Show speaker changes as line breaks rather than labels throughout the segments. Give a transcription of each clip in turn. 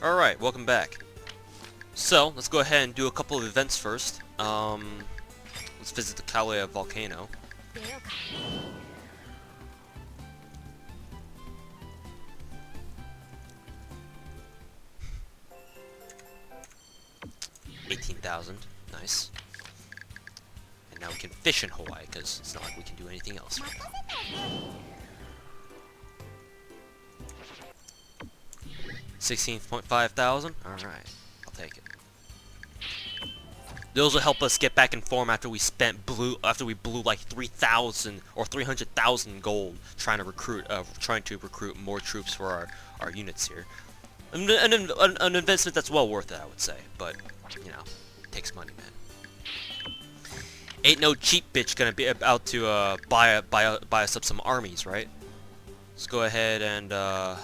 Alright, welcome back. So, let's go ahead and do a couple of events first. Let's visit the Kalia volcano. $18,000. Nice. And now we can fish in Hawaii, because it's not like we can do anything else right now. 16.5 thousand? Alright, I'll take it. Those will help us get back in form after we blew like 3,000 or 300,000 gold trying to recruit more troops for our units here. An investment that's well worth it, I would say, but you know, it takes money, man. Ain't no cheap bitch gonna be about to buy us up some armies, right? Let's go ahead and I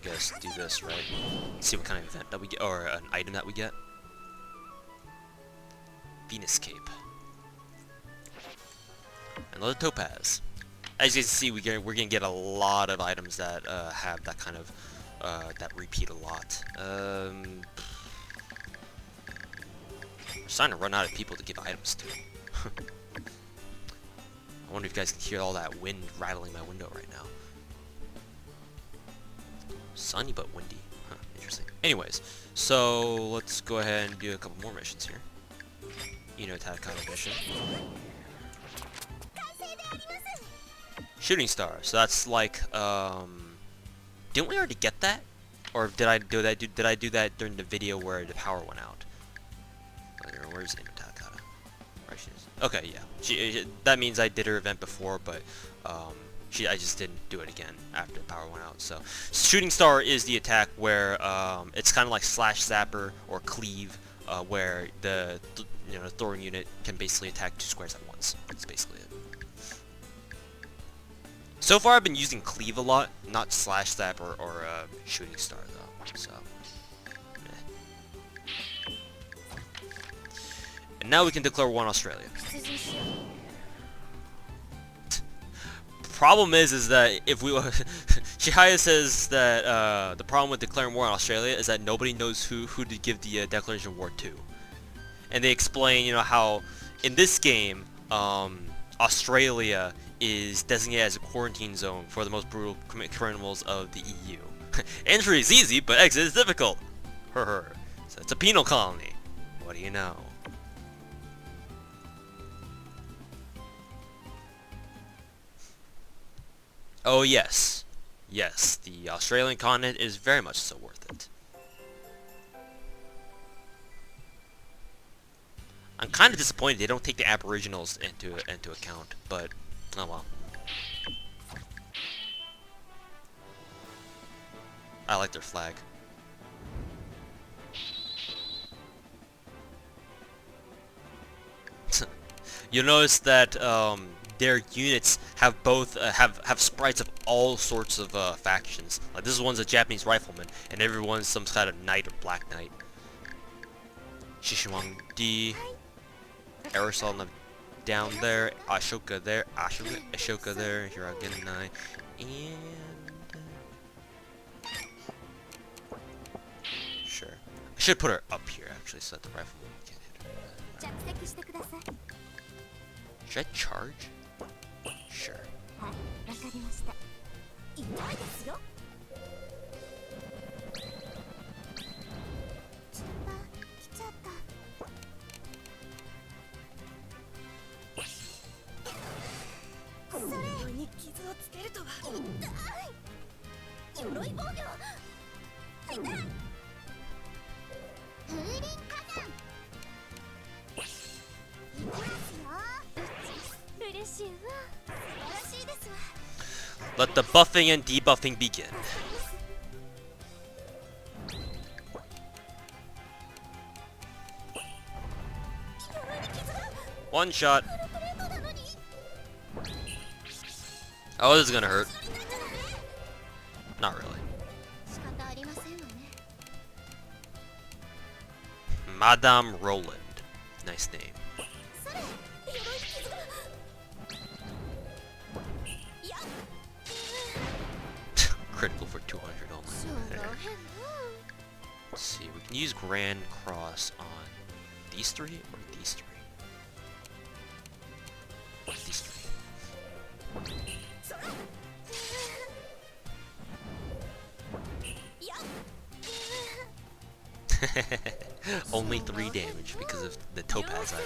guess do this, right? See what kind of event that we get, or an item that we get. Venus Cape. Another topaz. As you can see, we're gonna get a lot of items that have that kind of that repeat a lot. We're starting to run out of people to give items to. I wonder if you guys can hear all that wind rattling my window right now. Sunny but windy. Huh, interesting. Anyways, so let's go ahead and do a couple more missions here. You know, Takata mission. Shooting star. So that's like, didn't we already get that? Or did I do that during the video where the power went out? Where's Takata? Right, she is. Okay, yeah. That means I did her event before, but I just didn't do it again after the power went out. So shooting star is the attack where it's kind of like slash zapper or cleave, where the throwing unit can basically attack 2 squares at once. That's basically it. So far I've been using cleave a lot, not slash zap or shooting star though. So and now we can declare war on Australia. Problem is that if we Chihaya says that the problem with declaring war on Australia is that nobody knows who to give the declaration of war to, and they explain, you know, how in this game Australia is designated as a quarantine zone for the most brutal criminals of the EU. Entry is easy, but exit is difficult. So it's a penal colony. What do you know? Oh yes. Yes, the Australian continent is very much so worth it. I'm kind of disappointed they don't take the Aboriginals into account, but oh well. I like their flag. You'll notice that their units have both have sprites of all sorts of factions. Like this one's a Japanese rifleman, and everyone's some kind of knight or black knight. Shishiwang D, Aerosol down there, Ashoka there, Ashoka there, Hiragenai, and sure. I should put her up here actually, so that the rifleman can't hit her. Should I charge? Sure. Let the buffing and debuffing begin. One shot. Oh, this is gonna hurt. Not really. Madame Roland. Nice name. critical for 200 only. Let's see, we can use Grand Cross on these three or these three? These three. Only 3 damage because of the Topaz item.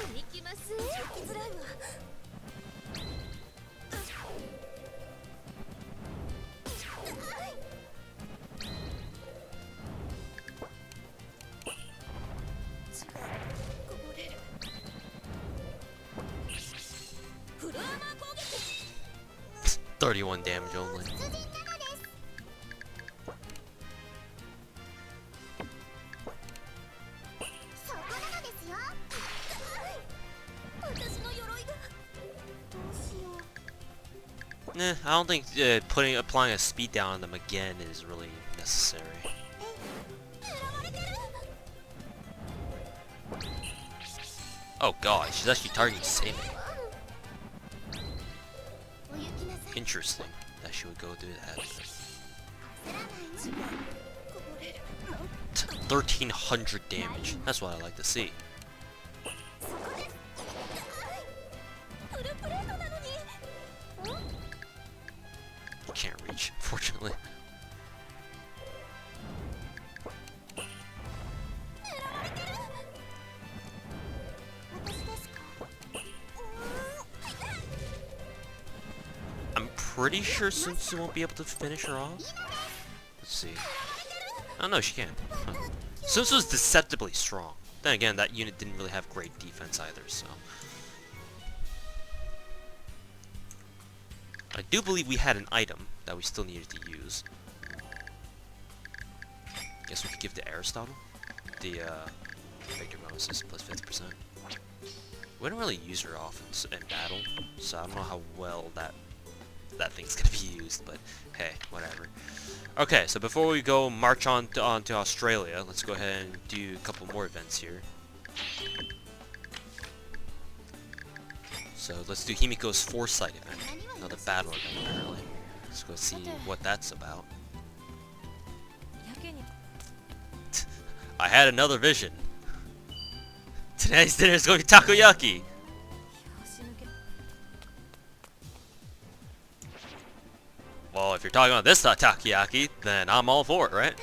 $31 damage only. Nah, I don't think applying a speed down on them again is really necessary. Oh god, she's actually targeting Seimi. Interesting that she would go do that. 1300 damage. That's what I like to see. Can't reach, fortunately. I'm pretty sure Sunsu won't be able to finish her off. Let's see. Oh no, she can. Huh. Sunsu's deceptively strong. Then again, that unit didn't really have great defense either, so. I do believe we had an item that we still needed to use. Guess we could give to Aristotle the Victor bonuses plus 50%. We don't really use her often in battle, so I don't know how well that thing's gonna be used. But hey, whatever. Okay, so before we go march on to Australia, let's go ahead and do a couple more events here. So let's do Himiko's Foresight event. Another battle event, apparently. Let's go see what that's about. I had another vision. Tonight's dinner is going to be takoyaki! Well, if you're talking about this takoyaki, then I'm all for it, right?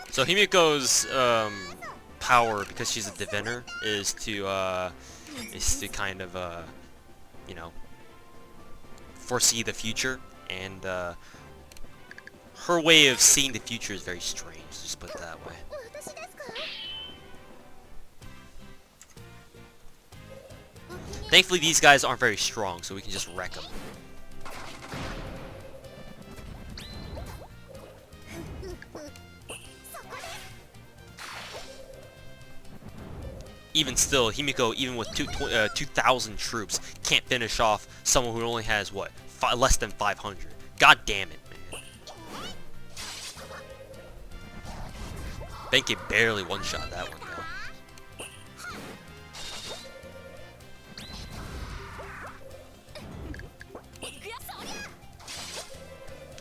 So Himiko's power, because she's a diviner, is to kind of, you know, foresee the future, and her way of seeing the future is very strange, just put it that way. Thankfully these guys aren't very strong, so we can just wreck them. Even still, Himiko, even with 2,000 troops, can't finish off someone who only has, what, less than 500. God damn it, man. Benkei barely one-shot that one, though.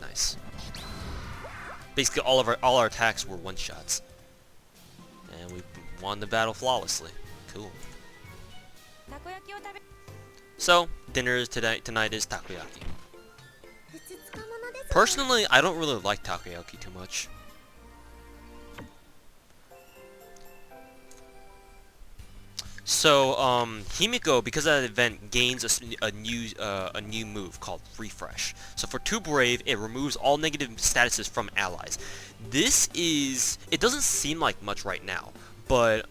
Nice. Basically, all our attacks were one-shots. And we won the battle flawlessly. Cool. So, dinner tonight is takoyaki. Personally, I don't really like takoyaki too much. So, Himiko, because of that event, gains a new move called Refresh. So for 2 Brave, it removes all negative statuses from allies. It doesn't seem like much right now, but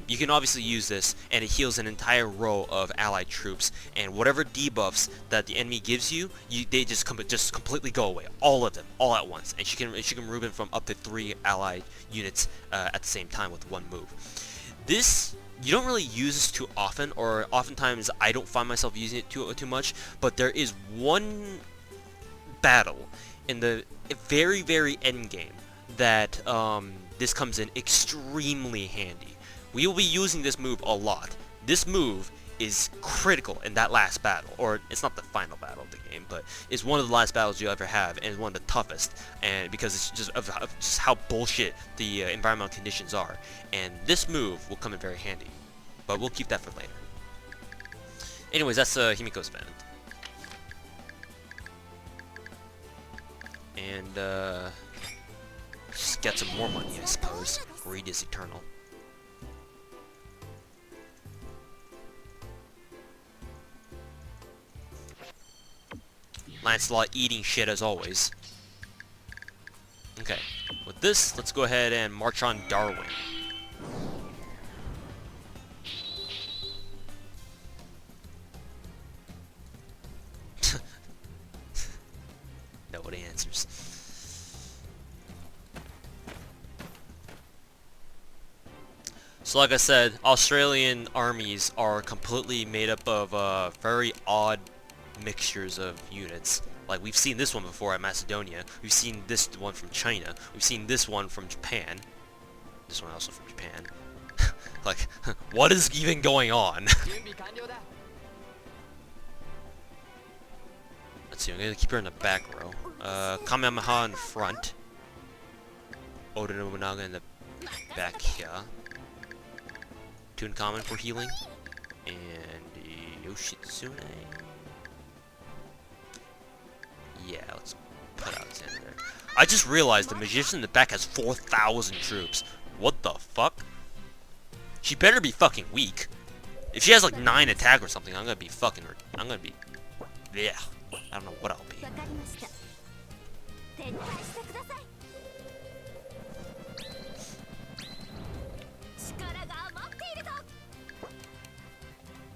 you can obviously use this, and it heals an entire row of allied troops, and whatever debuffs that the enemy gives you, they just completely go away, all of them, all at once, and she can remove them from up to 3 allied units at the same time with 1 move. This, you don't really use this too often, or oftentimes I don't find myself using it too much, but there is one battle in the very, very end game that this comes in extremely handy. We will be using this move a lot. This move is critical in that last battle, or it's not the final battle of the game, but it's one of the last battles you ever have, and one of the toughest, and because it's just of just how bullshit the environmental conditions are, and this move will come in very handy, but we'll keep that for later. Anyways, that's Himiko's event. And just get some more money, I suppose. Greed is eternal. Lancelot eating shit as always. Okay, with this, let's go ahead and march on Darwin. Nobody answers. So like I said, Australian armies are completely made up of very odd mixtures of units. Like, we've seen this one before at Macedonia, we've seen this one from China, we've seen this one from Japan, this one also from Japan. Like, what is even going on? Let's see, I'm gonna keep her in the back row. Kamehameha in front. Oda Nobunaga in the back here. Tutankhamun for healing. And Yoshitsune. Yeah, let's put Alexander there. I just realized the magician in the back has 4,000 troops. What the fuck? She better be fucking weak. If she has like 9 attack or something, I'm gonna be fucking... I'm gonna be... Yeah. I don't know what I'll be.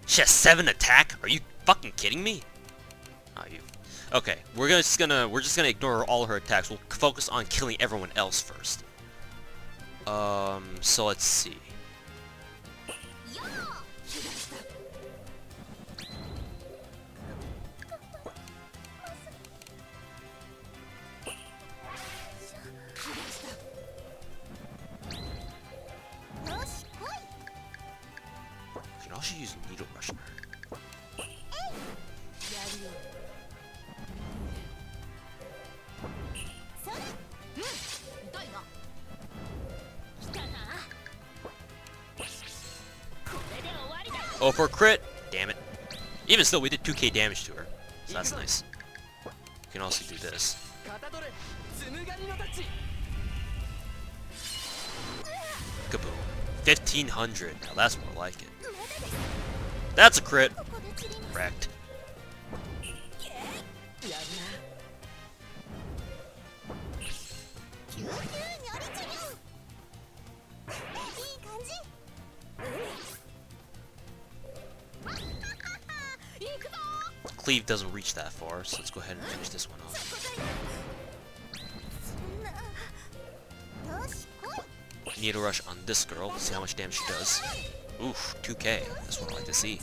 She has 7 attack? Are you fucking kidding me? Oh, you... Okay, we're just gonna ignore all her attacks. We'll focus on killing everyone else first. So let's see. We can also use Needle Rush on her. Oh, for a crit! Damn it. Even still, we did 2k damage to her. So that's nice. We can also do this. Kaboom. 1,500. Now that's more like it. That's a crit. Wrecked. Cleave doesn't reach that far, so let's go ahead and finish this one off. Needle Rush on this girl, see how much damage she does. Oof, 2k. That's what I like to see.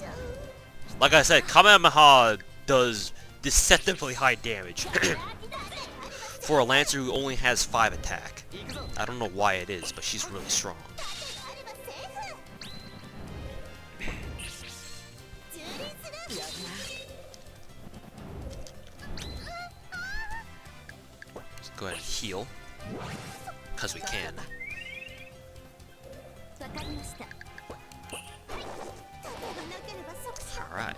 Like I said, Kamehameha does deceptively high damage for a Lancer who only has 5 attack. I don't know why it is, but she's really strong. Let's go ahead and heal, because we can. Alright.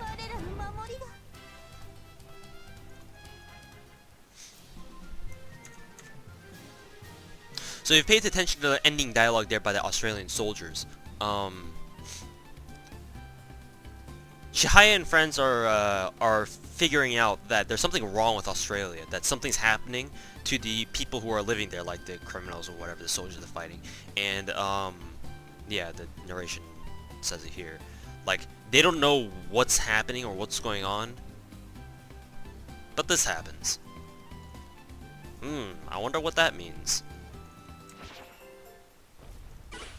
So if you paid attention to the ending dialogue there by the Australian soldiers, Chihaya and friends are figuring out that there's something wrong with Australia, that something's happening to the people who are living there, like the criminals or whatever, the soldiers are fighting. And yeah, the narration says it here. Like, they don't know what's happening or what's going on, but this happens. I wonder what that means.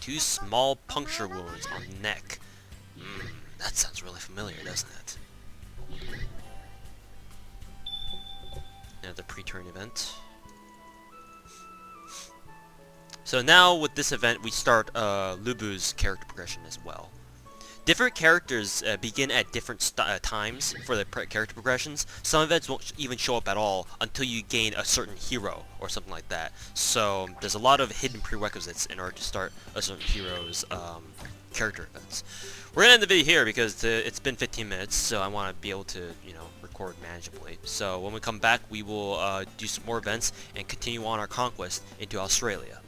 2 small puncture wounds on the neck. That sounds really familiar, doesn't it? Another pre-turn event. So now with this event we start Lubu's character progression as well. different characters begin at different times for the character progressions. Some events won't even show up at all until you gain a certain hero or something like that. So there's a lot of hidden prerequisites in order to start a certain hero's character events. We're gonna end the video here because it's been 15 minutes, so I want to be able to, record manageably. So when we come back, we will do some more events and continue on our conquest into Australia.